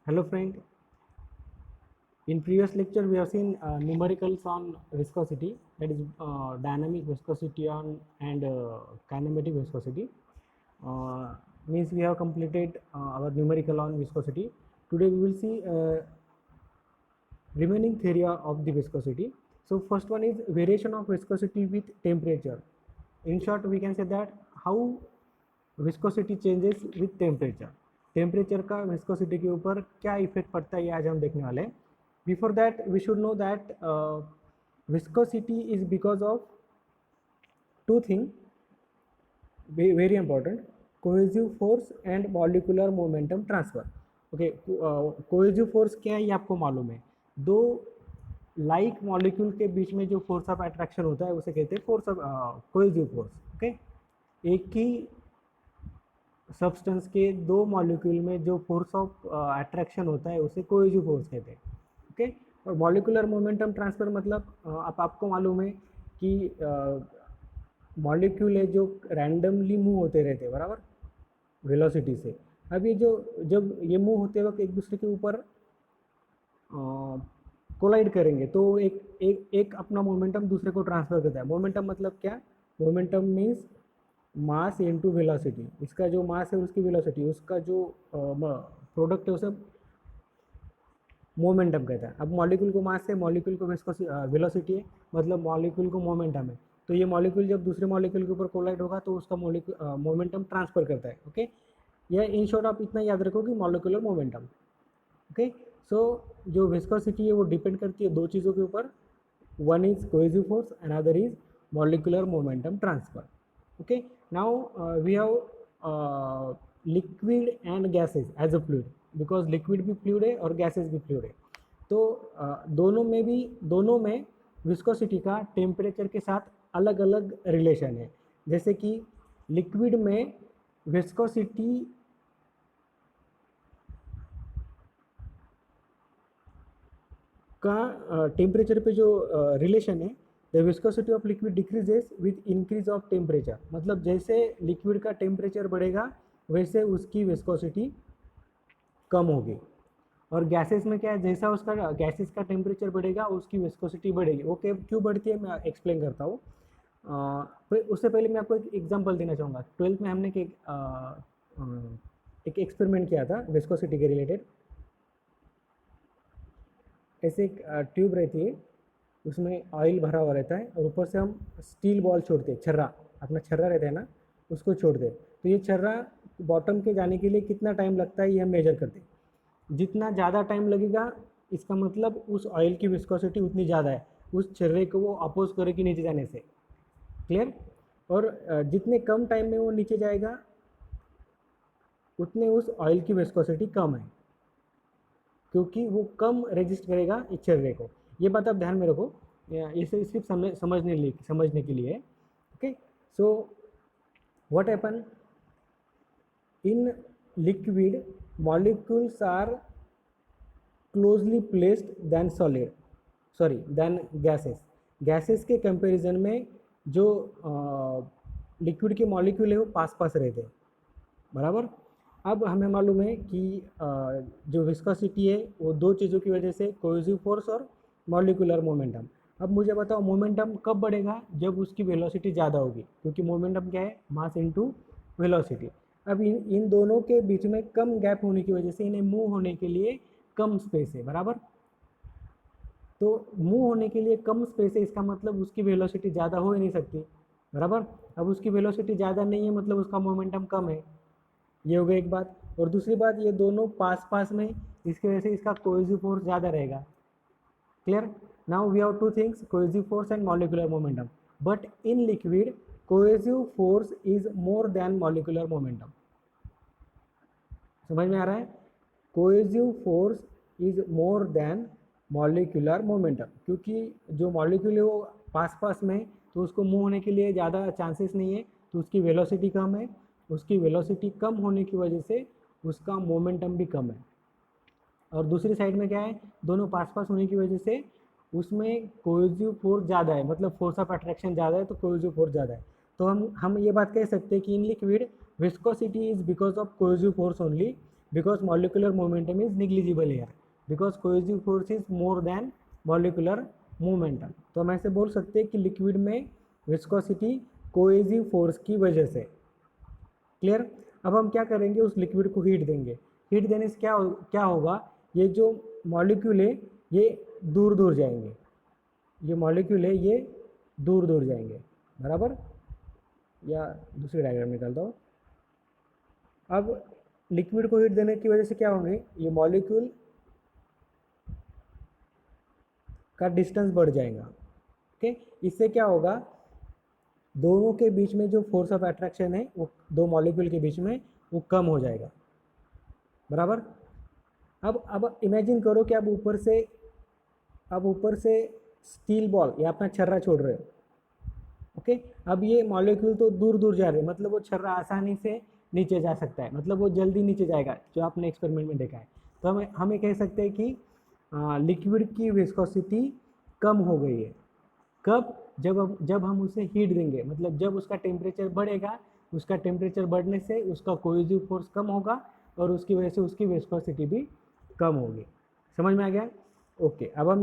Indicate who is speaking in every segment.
Speaker 1: Hello friend, in previous lecture we have seen numericals on viscosity, that is dynamic viscosity on and kinematic viscosity. Means we have completed our numerical on viscosity. Today we will see remaining theory of the viscosity. So first one is variation of viscosity with temperature. In short we can say that how viscosity changes with temperature, temperature का viscosity के ऊपर क्या effect पड़ता है ये आज हम देखने वाले हैं. Before that we should know that viscosity is because of two thing very important, cohesive force and molecular momentum transfer. Okay, cohesive force क्या है ये आपको मालूम है. दो लाइक मॉलिक्यूल के बीच में जो फोर्स ऑफ अट्रैक्शन होता है उसे कहते हैं force of cohesive force. Okay, एक ही सब्सटेंस के दो मॉलिक्यूल में जो फोर्स ऑफ अट्रैक्शन होता है उसे कोहेसिव फोर्स कहते हैं. ओके, और मॉलिकुलर मोमेंटम ट्रांसफर मतलब आपको मालूम है कि मॉलिक्यूल है जो रैंडमली मूव होते रहते हैं बराबर वेलोसिटी से. अब ये जो जब ये मूव होते वक्त एक दूसरे के ऊपर कोलाइड करेंगे तो एक अपना मोमेंटम दूसरे को ट्रांसफर करता है. मोमेंटम मतलब क्या? Momentum means mass into velocity. इसका जो मास है उसकी वेलोसिटी, उसका जो प्रोडक्ट है उसे मोमेंटम कहता है. अब मॉलिक्यूल को मास है, मॉलिक्यूल को वेलोसिटी है, मतलब मॉलिक्यूल को मोमेंटम है. तो ये मॉलिक्यूल जब दूसरे मॉलिक्यूल के ऊपर कोलाइड होगा तो उसका मोमेंटम ट्रांसफर करता है. ओके, यह इन शॉर्ट आप इतना याद रखो कि मॉलिकुलर मोमेंटम. ओके, सो जो विस्कोसिटी है वो डिपेंड करती है दो चीज़ों के ऊपर. One is cohesive force, another is molecular momentum transfer. Okay, now we have liquid and gases as a fluid, because liquid भी fluid है और gases भी fluid है. तो दोनों में विस्कोसिटी का टेम्परेचर के साथ अलग अलग रिलेशन है. जैसे कि लिक्विड में विस्कोसिटी का टेम्परेचर पे जो रिलेशन है, the viscosity of liquid decreases with increase of temperature. मतलब जैसे लिक्विड का टेम्परेचर बढ़ेगा वैसे उसकी विस्कोसिटी कम होगी. और गैसेस में क्या है, जैसा उसका गैसेस का टेम्परेचर बढ़ेगा उसकी विस्कोसिटी बढ़ेगी. वो क्यों बढ़ती है मैं एक्सप्लेन करता हूँ. उससे पहले मैं आपको एक एग्जांपल देना चाहूँगा. 12th में हमने एक एक्सपेरिमेंट किया था विस्कोसिटी के रिलेटेड. ऐसे एक ट्यूब रहती है, उसमें ऑयल भरा हुआ रहता है और ऊपर से हम स्टील बॉल छोड़ते हैं, छर्रा, अपना छर्रा रहता है ना, उसको छोड़ दे. तो ये छर्रा बॉटम के जाने के लिए कितना टाइम लगता है ये हम मेजर करते हैं. जितना ज़्यादा टाइम लगेगा इसका मतलब उस ऑयल की विस्कोसिटी उतनी ज़्यादा है, उस छर्रे को वो अपोज करेगी नीचे जाने से. क्लियर? और जितने कम टाइम में वो नीचे जाएगा उतने उस ऑयल की विस्कोसिटी कम है, क्योंकि वो कम रेजिस्ट करेगा इस छर्रे को. ये बात आप ध्यान में रखो, इसे सिर्फ समझने के लिए. Okay, so what happen in liquid, molecules are closely placed than gases. Gases के कंपैरिजन में जो लिक्विड के मॉलिक्यूल है वो पास पास रहते हैं बराबर. अब हमें मालूम है कि जो विस्कोसिटी है वो दो चीज़ों की वजह से, कोहेसिव फोर्स और मॉलिकुलर मोमेंटम. अब मुझे बताओ मोमेंटम कब बढ़ेगा? जब उसकी वेलोसिटी ज़्यादा होगी, क्योंकि मोमेंटम क्या है? Mass into velocity. अब इन दोनों के बीच में कम गैप होने की वजह से इन्हें मूव होने के लिए कम स्पेस है बराबर. तो मूव होने के लिए कम स्पेस है, इसका मतलब उसकी वेलोसिटी ज़्यादा हो ही नहीं सकती बराबर. अब उसकी वेलोसिटी ज़्यादा नहीं है मतलब उसका मोमेंटम कम है. ये हो गई एक बात. और दूसरी बात, ये दोनों पास पास में, इसकी वजह से इसका कोहेसिव फोर्स ज़्यादा रहेगा. Clear? Now we have two things, cohesive force and molecular momentum. But in liquid cohesive force is more than molecular momentum. समझ में आ रहा है? Cohesive force is more than molecular momentum, क्योंकि जो मॉलिक्यूल है वो पास पास में, तो उसको मूव होने के लिए ज़्यादा चांसेस नहीं है, तो उसकी वेलोसिटी कम है. उसकी वेलोसिटी कम होने की वजह से उसका मोमेंटम भी कम है. और दूसरी साइड में क्या है, दोनों पास पास होने की वजह से उसमें कोहेसिव फोर्स ज़्यादा है, मतलब फोर्स ऑफ अट्रैक्शन ज़्यादा है, तो कोहेसिव फोर्स ज़्यादा है. तो हम ये बात कह सकते हैं कि in liquid viscosity is because of cohesive force only, because molecular momentum is negligible here, because cohesive force is more than molecular momentum। तो हम ऐसे बोल सकते हैं कि लिक्विड में विस्कोसिटी कोहेसिव फोर्स की वजह से। क्लियर। अब हम क्या करेंगे, उस लिक्विड को हीट देंगे। हीट देने से क्या होगा, ये जो मॉलिक्यूल है ये दूर दूर जाएंगे, ये मॉलिक्यूल है ये दूर दूर जाएंगे, बराबर। या दूसरी डायग्राम निकालता हूँ। अब लिक्विड को हीट देने की वजह से क्या होंगे, ये मॉलिक्यूल का डिस्टेंस बढ़ जाएगा। ओके, इससे क्या होगा, दोनों के बीच में जो फोर्स ऑफ अट्रैक्शन है वो दो मॉलिक्यूल के बीच में वो कम हो जाएगा, बराबर। अब इमेजिन करो कि आप ऊपर से स्टील बॉल या अपना छर्रा छोड़ रहे हो। ओके, अब ये मॉलिक्यूल तो दूर दूर जा रहे हैं, मतलब वो छर्रा आसानी से नीचे जा सकता है, मतलब वो जल्दी नीचे जाएगा, जो आपने एक्सपेरिमेंट में देखा है। तो हमें कह सकते हैं कि लिक्विड की विस्कोसिटी कम हो गई है। कब, जब हम उसे हीट देंगे, मतलब जब उसका टेम्परेचर बढ़ेगा, उसका टेम्परेचर बढ़ने से उसका कोहेसिव फोर्स कम होगा और उसकी वजह से उसकी विस्कोसिटी भी कम होगी। समझ में आ गया? ओके, अब हम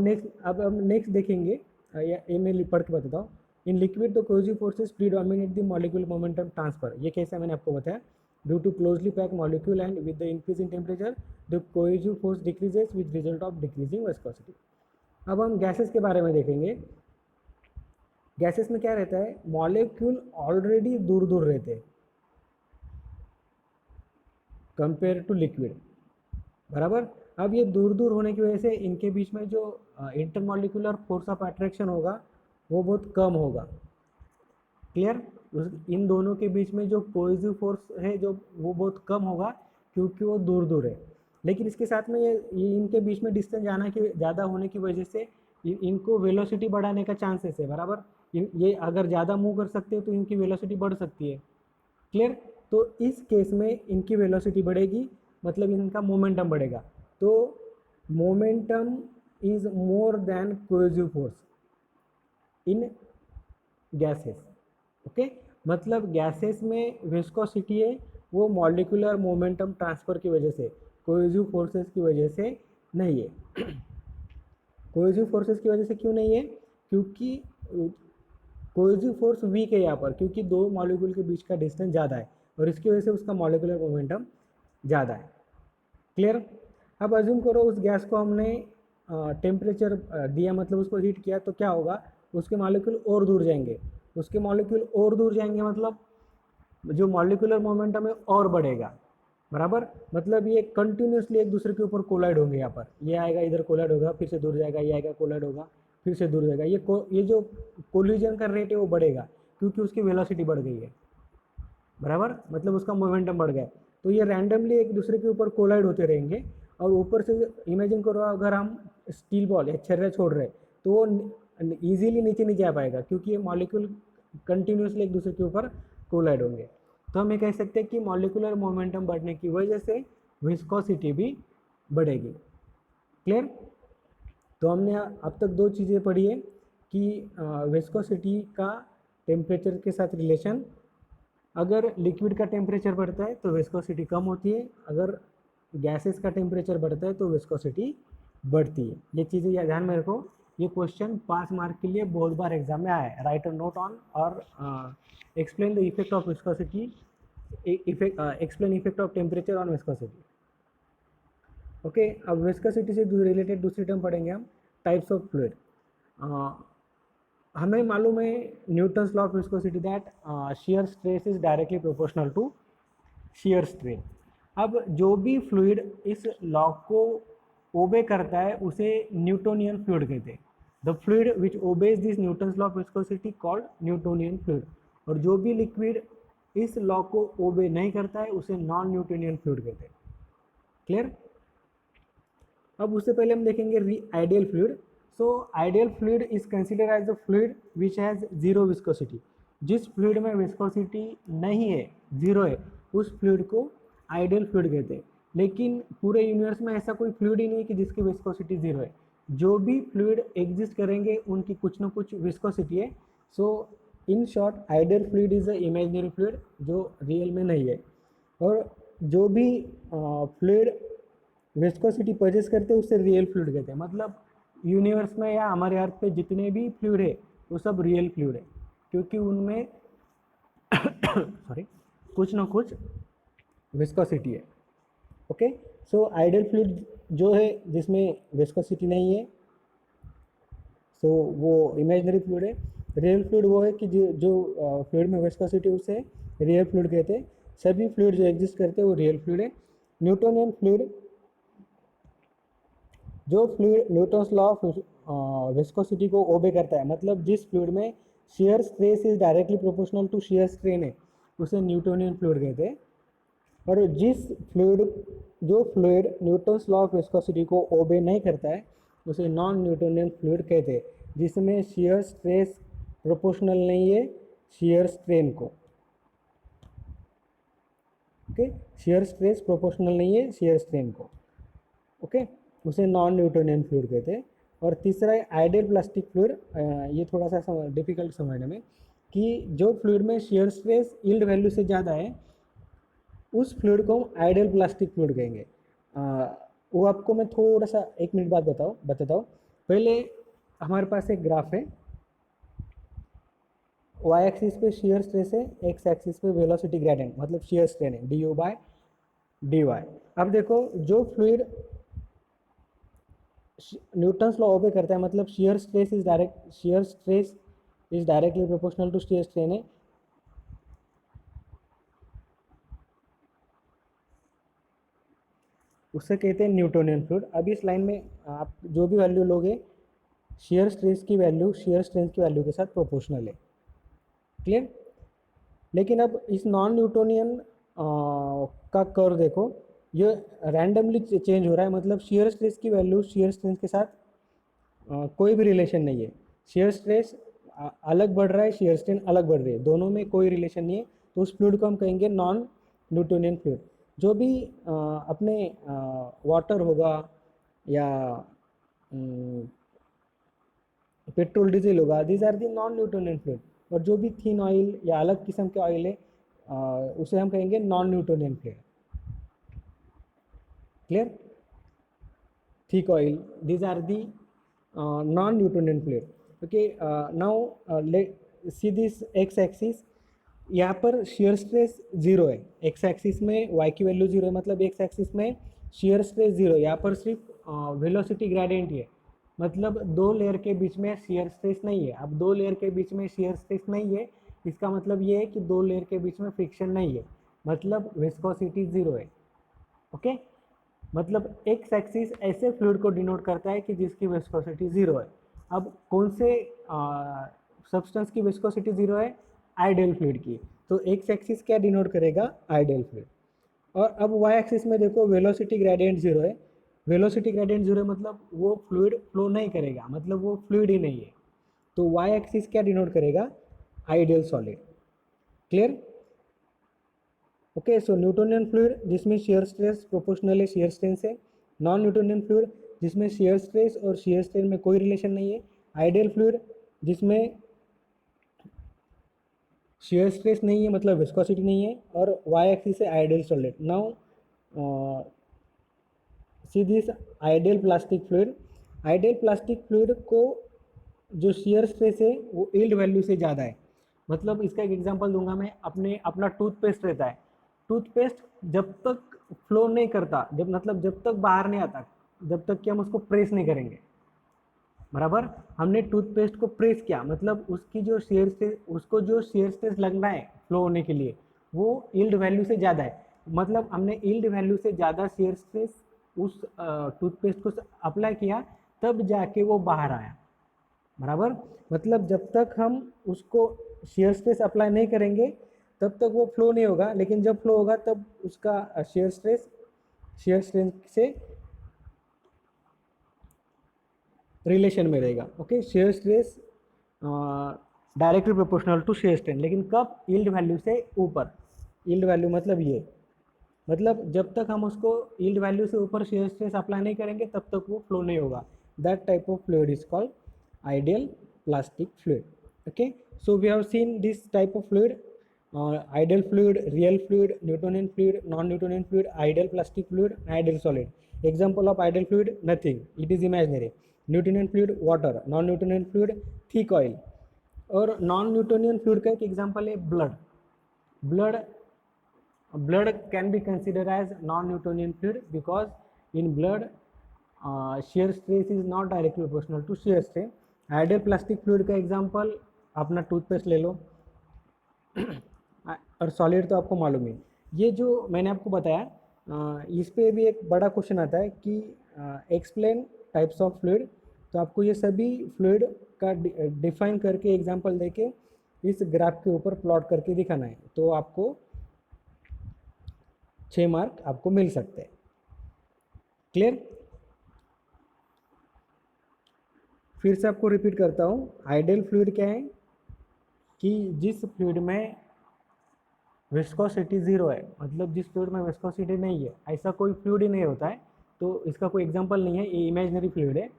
Speaker 1: नेक्स्ट देखेंगे, ये मैं पढ़ के बताता हूँ। In liquid the cohesive forces predominate the molecular momentum transfer. ये कैसा मैंने आपको बताया, due to closely pack molecule and with the increase in temperature the cohesive force decreases with result of decreasing viscosity. अब हम गैसेस के बारे में देखेंगे। गैसेस में क्या रहता है, मॉलिक्यूल ऑलरेडी दूर दूर रहते हैं कंपेयर टू लिक्विड, बराबर। अब ये दूर दूर होने की वजह से इनके बीच में जो इंटरमॉलिक्यूलर फोर्स ऑफ अट्रैक्शन होगा वो बहुत कम होगा। क्लियर। इन दोनों के बीच में जो कोहेसिव फोर्स है जो वो बहुत कम होगा, क्योंकि वो दूर दूर है। लेकिन इसके साथ में ये इनके बीच में डिस्टेंस ज़्यादा होने की वजह से इनको वेलोसिटी बढ़ाने का चांसेस है, बराबर। ये अगर ज़्यादा मूव कर सकते हैं तो इनकी वेलोसिटी बढ़ सकती है। क्लियर। तो इस केस में इनकी वेलोसिटी बढ़ेगी, मतलब इनका मोमेंटम बढ़ेगा। तो momentum is more then cohesive force in gases. Okay, मतलब गैसेस में विस्कोसिटी है वो मॉलिक्यूलर मोमेंटम ट्रांसफर की वजह से, कोहेसिव फोर्सेस की वजह से नहीं है। कोहेसिव फोर्सेस की वजह से क्यों नहीं है, क्योंकि कोहेसिव फोर्स वीक है यहाँ पर, क्योंकि दो मॉलिक्यूल के बीच का डिस्टेंस ज़्यादा है और इसकी वजह से उसका मॉलिक्यूलर मोमेंटम ज़्यादा है। क्लियर। अब अज्यूम करो उस गैस को हमने टेम्परेचर दिया, मतलब उसको हीट किया, तो क्या होगा, उसके मॉलिक्यूल और दूर जाएंगे। उसके मॉलिक्यूल और दूर जाएंगे मतलब जो मॉलिक्यूलर मोमेंटम है और बढ़ेगा, बराबर। मतलब ये कंटिन्यूसली एक दूसरे के ऊपर कोलाइड होंगे। यहाँ पर ये आएगा, इधर कोलाइड होगा, फिर से दूर जाएगा, ये आएगा, कोलाइड होगा, फिर से दूर जाएगा। ये जो कोलिजन का रेट है वो बढ़ेगा, क्योंकि उसकी वेलोसिटी बढ़ गई है, बराबर। मतलब उसका मोमेंटम बढ़ गया। तो ये रैंडमली एक दूसरे के ऊपर कोलाइड होते रहेंगे। और ऊपर से इमेजिन करो, अगर हम स्टील बॉल या छर्रा छोड़ रहे तो वो ईजिली नीचे नहीं जा पाएगा, क्योंकि ये मॉलिक्यूल कंटिन्यूसली एक दूसरे के ऊपर कोलाइड होंगे। तो हम ये कह सकते हैं कि मॉलिक्यूलर मोमेंटम बढ़ने की वजह से विस्कोसिटी भी बढ़ेगी। क्लियर। तो हमने अब तक दो चीज़ें पढ़ी है कि विस्कोसिटी का टेम्परेचर के साथ रिलेशन। अगर लिक्विड का टेम्परेचर बढ़ता है तो विस्कोसिटी कम होती है, अगर गैसेस का टेम्परेचर बढ़ता है तो विस्कोसिटी बढ़ती है। ये चीज़ें ध्यान में रखो। ये क्वेश्चन 5 मार्क के लिए बहुत बार एग्जाम में आया है। राइट अ नोट ऑन और explain the effect of viscosity, explain effect of temperature on viscosity. Okay, अब विस्कोसिटी से रिलेटेड दूसरी टर्म पढ़ेंगे हम, टाइप्स ऑफ फ्लूइड। हमें मालूम है Newton's law of viscosity that shear stress is directly proportional to shear strain. अब जो भी फ्लूइड इस लॉ को ओबे करता है उसे न्यूटोनियन फ्लूइड कहते हैं। The fluid which obeys this Newton's law of viscosity called Newtonian fluid. और जो भी लिक्विड इस लॉ को ओबे नहीं करता है उसे नॉन न्यूटोनियन फ्लूइड कहते हैं। क्लियर। अब उससे पहले हम देखेंगे ideal fluid. So ideal fluid is consider as the fluid which has zero viscosity. जिस फ्लूइड में विस्कोसिटी नहीं है, जीरो है, उस फ्लूइड को आइडियल फ्लूइड कहते हैं। लेकिन पूरे यूनिवर्स में ऐसा कोई फ्लूइड ही नहीं है कि जिसकी विस्कोसिटी जीरो है। जो भी फ्लूइड एग्जिस्ट करेंगे उनकी कुछ ना कुछ विस्कोसिटी है। So in short ideal fluid is a imaginary fluid जो रियल में नहीं है। और जो भी फ्लूइड विस्कोसिटी परचेस करते हैं उससे रियल फ्लूइड कहते हैं। मतलब यूनिवर्स में या हमारे अर्थ पे जितने भी फ्लूइड है वो सब रियल फ्लूइड है, क्योंकि उनमें सॉरी कुछ ना कुछ विस्कोसिटी है। ओके, सो आइडियल फ्लूइड जो है जिसमें विस्कोसिटी नहीं है, सो वो इमेजिनरी फ्लूइड है। रियल फ्लूइड वो है कि जो फ्लूइड में विस्कोसिटी उसे रियल फ्लूइड कहते हैं। सभी फ्लूइड जो एग्जिस्ट करते हैं वो रियल फ्लूइड है। न्यूटोनियन फ्लूइड, जो fluid Newton's law of viscosity को ओबे करता है, मतलब जिस फ्लूइड में shear stress is directly proportional to shear strain है, उसे न्यूटोनियन फ्लूइड कहते हैं। और जो fluid Newton's law of viscosity को ओबे नहीं करता है उसे नॉन न्यूटोनियन फ्लूइड कहते हैं, जिसमें शियर स्ट्रेस प्रोपोर्शनल नहीं है शियर स्ट्रेन को। ओके, शियर स्ट्रेस प्रोपोर्शनल नहीं है शियर स्ट्रेन को। ओके, उसे नॉन न्यूटोनियन फ्लूइड कहते हैं। और तीसरा है आइडियल प्लास्टिक फ्लूइड। ये थोड़ा सा डिफिकल्ट समझने में, कि जो फ्लूइड में शियर स्ट्रेस यील्ड वैल्यू से ज़्यादा है उस फ्लूइड को हम आइडियल प्लास्टिक फ्लूइड कहेंगे। वो आपको मैं थोड़ा सा 1 मिनट बाद बताता हूँ। पहले हमारे पास एक ग्राफ है, वाई एक्सिस पे शियर स्ट्रेस है, एक्स एक्सिस पे वेलोसिटी ग्रेडियंट मतलब शियर स्ट्रेन है D U by D Y. अब देखो, जो फ्लूइड न्यूटन्स लॉ ओबे करता है, मतलब shear stress is directly proportional to shear strain है, उससे कहते हैं न्यूटोनियन फ्लूइड। अब इस लाइन में आप जो भी वैल्यू लोगे, शियर स्ट्रेस की वैल्यू शियर स्ट्रेंथ की वैल्यू के साथ प्रोपोर्शनल है। क्लियर? लेकिन अब इस नॉन न्यूटोनियन का कर्व देखो, ये रैंडमली चेंज हो रहा है, मतलब शियर स्ट्रेस की वैल्यू शियर स्ट्रेंथ के साथ कोई भी रिलेशन नहीं है। शियर स्ट्रेस अलग बढ़ रहा है, शियर स्ट्रेन अलग बढ़ रही है, दोनों में कोई रिलेशन नहीं है, तो उस फ्लूइड को हम कहेंगे नॉन न्यूटोनियन फ्लूइड। जो भी अपने वाटर होगा या पेट्रोल डीजल होगा, these are the non Newtonian fluid. और जो भी थिन ऑयल या अलग किस्म के ऑयल है उसे हम कहेंगे non Newtonian fluid. Clear? Thick oil, these are the non Newtonian fluid. Okay, now let see this x axis. यहाँ पर शियर स्ट्रेस जीरो है, एक्स एक्सिस में वाई की वैल्यू जीरो है, मतलब एक्स एक्सिस में शियर स्ट्रेस जीरो है। यहाँ पर सिर्फ वेलोसिटी ग्रेडियंट ही है, मतलब दो लेयर के बीच में शियर स्ट्रेस नहीं है। अब दो लेयर के बीच में शियर स्ट्रेस नहीं है, इसका मतलब ये है कि दो लेयर के बीच में फ्रिक्शन नहीं है, मतलब विस्कोसिटी जीरो है। ओके, मतलब एक्स एक्सिस ऐसे फ्लूइड को डिनोट करता है कि जिसकी विस्कोसिटी जीरो है। अब कौन से सब्सटेंस की विस्कोसिटी जीरो है? आइडियल फ्लूइड की। तो एक्स एक्सिस क्या डिनोट करेगा? Ideal fluid. और अब वाई एक्सिस में देखो, वेलोसिटी ग्रेडियंट जीरो है। वेलोसिटी ग्रेडियंट जीरो मतलब वो फ्लूइड फ्लो नहीं करेगा, मतलब वो फ्लूइड ही नहीं है। तो वाई एक्सिस क्या डिनोट करेगा? Ideal solid. क्लियर? ओके, सो न्यूटोनियन फ्लूइड जिसमें शियर स्ट्रेस प्रोपोर्शनल है शियर स्ट्रेन से। नॉन न्यूटोनियन फ्लूइड जिसमें शियर स्ट्रेस और शियर स्ट्रेन में कोई रिलेशन नहीं है। आइडियल फ्लूइड जिसमें शियर स्ट्रेस नहीं है, मतलब विस्कोसिटी नहीं है, और वाई एक्सिस है ideal solid. Now see this ideal plastic fluid. Ideal plastic fluid को जो शियर स्ट्रेस है वो यील्ड वैल्यू से ज़्यादा है। मतलब इसका एक एग्जांपल दूंगा मैं, अपना टूथपेस्ट रहता है। टूथपेस्ट जब तक फ्लो नहीं करता, जब तक बाहर नहीं आता, जब तक कि हम उसको प्रेस नहीं करेंगे, बराबर। हमने टूथपेस्ट को प्रेस किया, मतलब उसकी जो शेयर स्ट्रेस, उसको जो शेयर स्ट्रेस लगना है फ्लो होने के लिए, वो यील्ड वैल्यू से ज़्यादा है। मतलब हमने यील्ड वैल्यू से ज़्यादा शेयर स्ट्रेस उस टूथपेस्ट को अप्लाई किया, तब जाके वो बाहर आया, बराबर। मतलब जब तक हम उसको शेयर स्ट्रेस अप्लाई नहीं करेंगे तब तक वो फ्लो नहीं होगा, लेकिन जब फ्लो होगा तब उसका शेयर स्ट्रेस से रिलेशन में रहेगा। Okay, shear stress directly proportional to shear strain, लेकिन कब? यील्ड वैल्यू से ऊपर। यील्ड वैल्यू मतलब ये, मतलब जब तक हम उसको यील्ड वैल्यू से ऊपर शेयर स्ट्रेस अप्लाई नहीं करेंगे तब तक वो फ्लो नहीं होगा। That type of fluid is called ideal plastic fluid. Okay, so we have seen this type of fluid. Ideal fluid, real fluid, Newtonian fluid, non Newtonian fluid, ideal plastic fluid, ideal solid. Example of ideal fluid, nothing, it is imaginary. Newtonian fluid, water. Non Newtonian fluid, thick oil. और non Newtonian fluid का एक example है blood. blood can be considered as non-Newtonian fluid because in blood shear stress is not directly proportional to shear strain। Ideal plastic fluid का example अपना toothpaste ले लो और solid तो आपको मालूम है। ये जो मैंने आपको बताया इस पे भी एक बड़ा क्वेश्चन आता है कि एक्सप्लेन टाइप्स ऑफ फ्लूइड। तो आपको ये सभी फ्लूइड का डिफाइन करके एग्जांपल देके इस ग्राफ के ऊपर प्लॉट करके दिखाना है, तो आपको 6 मार्क आपको मिल सकते हैं। क्लियर? फिर से आपको रिपीट करता हूँ, आइडियल फ्लूइड क्या है कि जिस फ्लूइड में विस्कोसिटी ज़ीरो है, मतलब जिस फ्लूइड में विस्कोसिटी नहीं है, ऐसा कोई फ्लूइड ही नहीं होता है। तो इसका कोई एग्जांपल नहीं है, ये इमेजिनरी फ्लूइड है,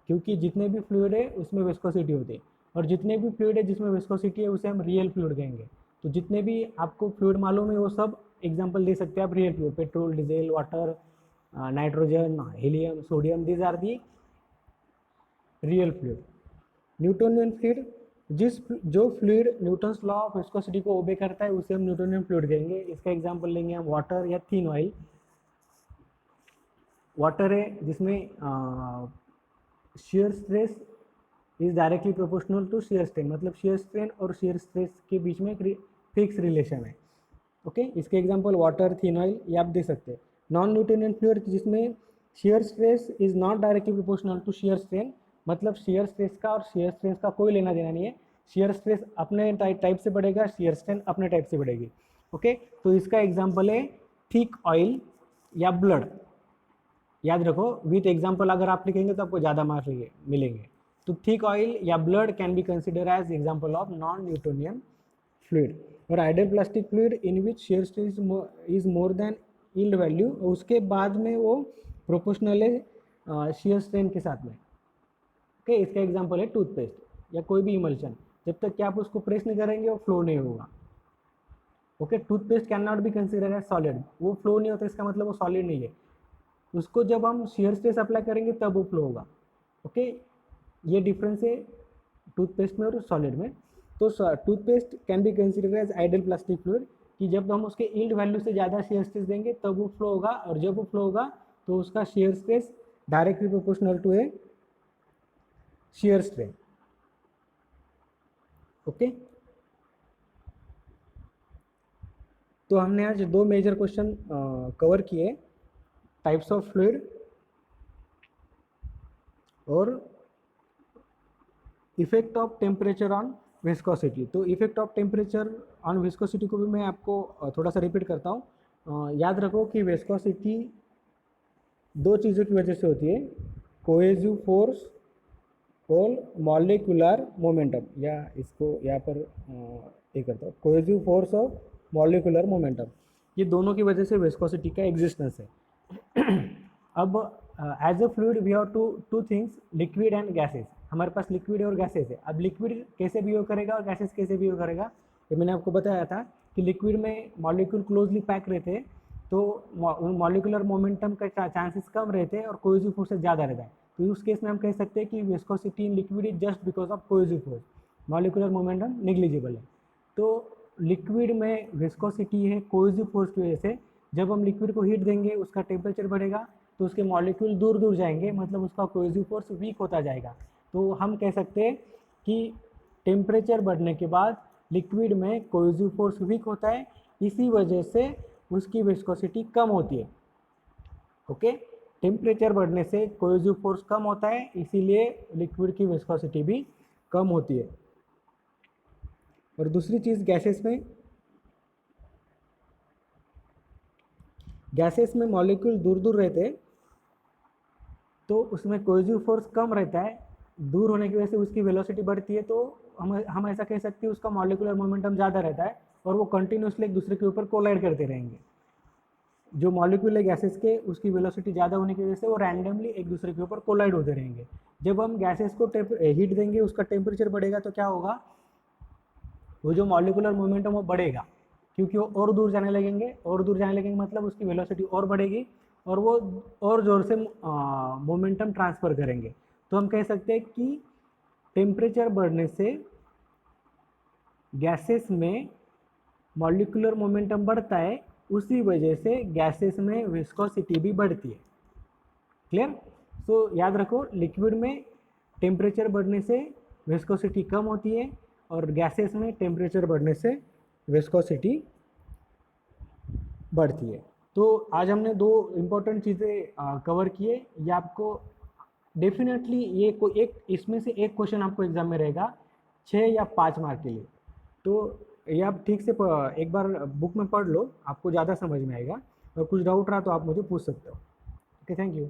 Speaker 1: क्योंकि जितने भी फ्लूइड है उसमें विस्कोसिटी होती है, और जितने भी फ्लूइड है जिसमें विस्कोसिटी है उसे हम रियल फ्लूइड कहेंगे। तो जितने भी आपको फ्लूइड मालूम है वो सब एग्जांपल दे सकते हैं आप real fluid. Petrol, diesel, water, nitrogen, helium, sodium, these are the real fluid. Newtonian fluid, जो fluid Newton's law of viscosity को ओबे करता है उसे हम न्यूटोनियन फ्लूइड कहेंगे। इसका एग्जांपल लेंगे हम वाटर या थिन ऑयल। वाटर है जिसमें shear stress is directly proportional to shear strain, मतलब shear स्ट्रेन और shear स्ट्रेस के बीच में एक फिक्स रिलेशन है। ओके, इसके एग्जांपल वाटर, थिन ऑयल ये आप दे सकते हैं। नॉन न्यूटोनियन फ्लूइड जिसमें shear stress is not directly proportional to shear strain, मतलब shear स्ट्रेस का और shear स्ट्रेस का कोई लेना देना नहीं है। shear स्ट्रेस अपने टाइप से बढ़ेगा, shear स्ट्रेन अपने टाइप से बढ़ेगी। ओके, तो इसका एग्जांपल है थिक ऑयल या ब्लड। याद रखो, विथ एग्जांपल अगर आप लिखेंगे तो आपको ज़्यादा मार्क्स मिलेंगे। तो थिक ऑयल या blood can be consider as example of non Newtonian fluid. और ideal plastic fluid in which shear stress is more than yield value, उसके बाद में वो प्रोपोर्शनल है शेयर स्ट्रेन के साथ में। ओके, इसका एग्जांपल है टूथपेस्ट या कोई भी इमल्शन, जब तक कि आप उसको प्रेस नहीं करेंगे वो फ्लो नहीं होगा। Okay, toothpaste can not be consider as solid, वो फ्लो नहीं होता इसका मतलब वो सॉलिड नहीं है। उसको जब हम शेयर स्ट्रेस अप्लाई करेंगे तब वो फ्लो होगा। ओके, ये डिफरेंस है टूथपेस्ट में और सॉलिड में। तो toothpaste can be consider as ideal plastic fluid कि जब हम उसके यील्ड वैल्यू से ज़्यादा शेयर स्ट्रेस देंगे तब वो फ्लो होगा, और जब वो फ्लो होगा तो उसका shear stress directly proportional to a shear strain. Okay, तो हमने आज 2 मेजर क्वेश्चन कवर किए, टाइप्स ऑफ फ्लूइड और effect of temperature on viscosity. तो effect of temperature on viscosity को भी मैं आपको थोड़ा सा रिपीट करता हूँ। याद रखो कि विस्कोसिटी 2 चीज़ों की वजह से होती है, कोहेसिव फोर्स और मॉलिक्यूलर मोमेंटम, या इसको यहाँ पर ये करता हूँ, कोहेसिव फोर्स और मॉलिक्यूलर मोमेंटम, ये दोनों की वजह से विस्कोसिटी का एग्जिस्टेंस है। अब as a fluid we have two things, liquid and gases. हमारे पास लिक्विड और गैसेस है। अब लिक्विड कैसे बिहेव करेगा और गैसेस कैसे बिहेव करेगा, ये मैंने आपको बताया था कि लिक्विड में मॉलिक्यूल क्लोजली पैक रहते हैं, तो मॉलिक्यूलर मोमेंटम का चांसेस कम रहते हैं और कोहेसिव फोर्सेस ज़्यादा रहता है। तो उस केस में हम कह सकते हैं कि viscosity in liquid is just because of cohesive force, molecular momentum negligible है। तो लिक्विड में विस्कोसिटी है कोहेसिव फोर्स की वजह से। जब हम लिक्विड को हीट देंगे उसका टेम्परेचर बढ़ेगा तो उसके मॉलिक्यूल दूर दूर जाएंगे, मतलब उसका कोहेसिव फोर्स वीक होता जाएगा। तो हम कह सकते हैं कि टेम्परेचर बढ़ने के बाद लिक्विड में कोहेसिव फोर्स वीक होता है, इसी वजह से उसकी विस्कोसिटी कम होती है। ओके, टेम्परेचर बढ़ने से कोहेसिव फोर्स कम होता है, इसीलिए लिक्विड की विस्कोसिटी भी कम होती है। और दूसरी चीज़, गैसेस में मॉलिक्यूल दूर दूर रहते हैं तो उसमें कोहेसिव फोर्स कम रहता है, दूर होने की वजह से उसकी वेलोसिटी बढ़ती है। तो हम ऐसा कह सकते हैं उसका मॉलिक्यूलर मोमेंटम ज़्यादा रहता है और वो कंटिन्यूसली एक दूसरे के ऊपर कोलाइड करते रहेंगे। जो मॉलिक्यूल है गैसेस के, उसकी वेलोसिटी ज़्यादा होने की वजह से वो रैंडमली एक दूसरे के ऊपर कोलाइड होते रहेंगे। जब हम गैसेस को हीट देंगे उसका टेम्परेचर बढ़ेगा तो क्या होगा, वो जो मॉलिक्यूलर मोमेंटम वो बढ़ेगा, क्योंकि वो और दूर जाने लगेंगे, और दूर जाने लगेंगे मतलब उसकी वेलोसिटी और बढ़ेगी और वो और ज़ोर से मोमेंटम ट्रांसफ़र करेंगे। तो हम कह सकते हैं कि टेम्परेचर बढ़ने से गैसेस में मॉलिक्यूलर मोमेंटम बढ़ता है, उसी वजह से गैसेस में विस्कोसिटी भी बढ़ती है। क्लियर? सो याद रखो, लिक्विड में टेम्परेचर बढ़ने से विस्कोसिटी कम होती है और गैसेस में टेम्परेचर बढ़ने से विस्कोसिटी बढ़ती है। तो आज हमने दो इम्पोर्टेंट चीज़ें कवर किए। ये आपको डेफिनेटली ये कोई एक इसमें से एक क्वेश्चन आपको एग्जाम में रहेगा 6 या 5 मार्क के लिए। तो ये आप ठीक से एक बार बुक में पढ़ लो, आपको ज़्यादा समझ में आएगा। और कुछ डाउट रहा तो आप मुझे पूछ सकते हो। Okay, thank you.